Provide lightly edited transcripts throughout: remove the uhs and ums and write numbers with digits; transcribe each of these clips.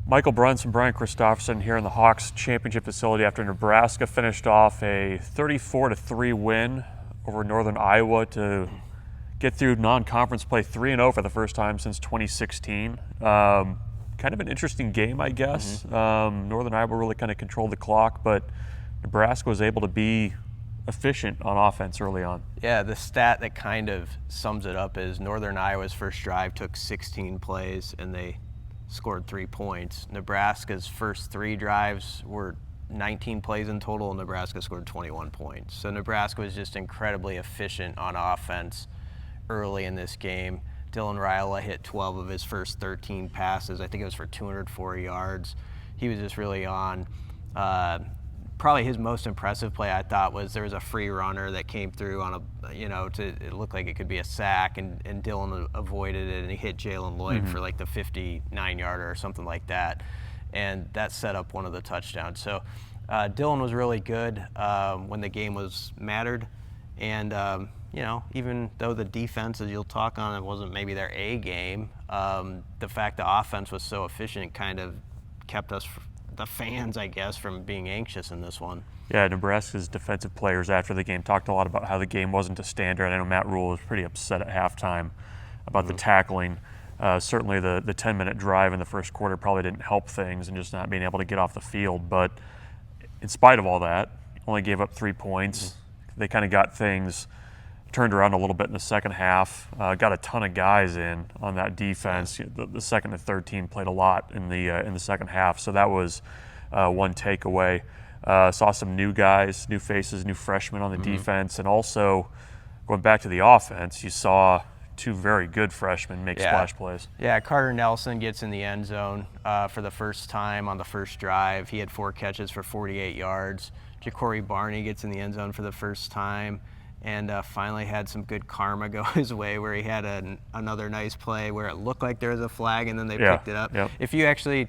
Michael Bruntz and Brian Christopherson here in the Hawks championship facility after Nebraska finished off a 34-3 win over Northern Iowa to get through non-conference play 3-0 for the first time since 2016. Kind of an interesting game, I guess. Northern Iowa really kind of controlled the clock, but Nebraska was able to be efficient on offense early on. Yeah, the stat that kind of sums it up is Northern Iowa's first drive took 16 plays and they scored 3 points. Nebraska's first 3 drives were 19 plays in total, and Nebraska scored 21 points. So Nebraska was just incredibly efficient on offense early in this game. Dylan Raiola hit 12 of his first 13 passes. I think it was for 204 yards. He was just really on. Probably his most impressive play, I thought, was there was a free runner that came through on it looked like it could be a sack, and Dylan avoided it, and he hit Jalen Lloyd for like the 59-yarder or something like that, and that set up one of the touchdowns. So Dylan was really good when the game was mattered, and even though the defense, as you'll talk on, it wasn't maybe their A game, the fact the offense was so efficient kind of kept us, the fans, I guess, from being anxious in this one. Yeah, Nebraska's defensive players after the game talked a lot about how the game wasn't a standard. I know Matt Rule was pretty upset at halftime about the tackling. Certainly the 10-minute drive in the first quarter probably didn't help things and just not being able to get off the field. But in spite of all that, only gave up 3 points. They kind of got things turned around a little bit in the second half. Got a ton of guys in on that defense. The second and third team played a lot in the second half, so that was one takeaway. Saw some new guys, new faces, new freshmen on the defense, and also going back to the offense, you saw 2 very good freshmen make splash plays. Yeah, Carter Nelson gets in the end zone for the first time on the first drive. He had 4 catches for 48 yards. Ja'Cory Barney gets in the end zone for the first time, and finally had some good karma go his way, where he had another nice play where it looked like there was a flag and then they picked it up. Yep. If you actually,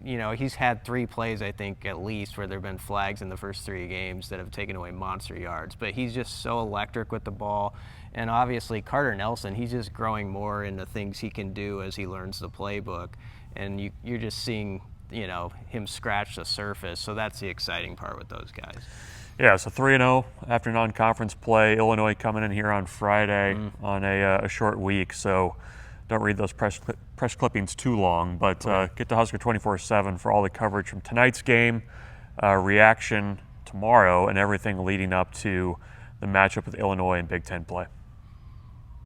he's had 3 plays, I think, at least, where there have been flags in the first 3 games that have taken away monster yards. But he's just so electric with the ball. And obviously Carter Nelson, he's just growing more into things he can do as he learns the playbook. And you're just seeing, him scratch the surface. So that's the exciting part with those guys. Yeah, so 3-0 after non-conference play. Illinois coming in here on Friday on a short week, so don't read those press clippings too long, but get to Husker247 for all the coverage from tonight's game, reaction tomorrow, and everything leading up to the matchup with Illinois in Big Ten play.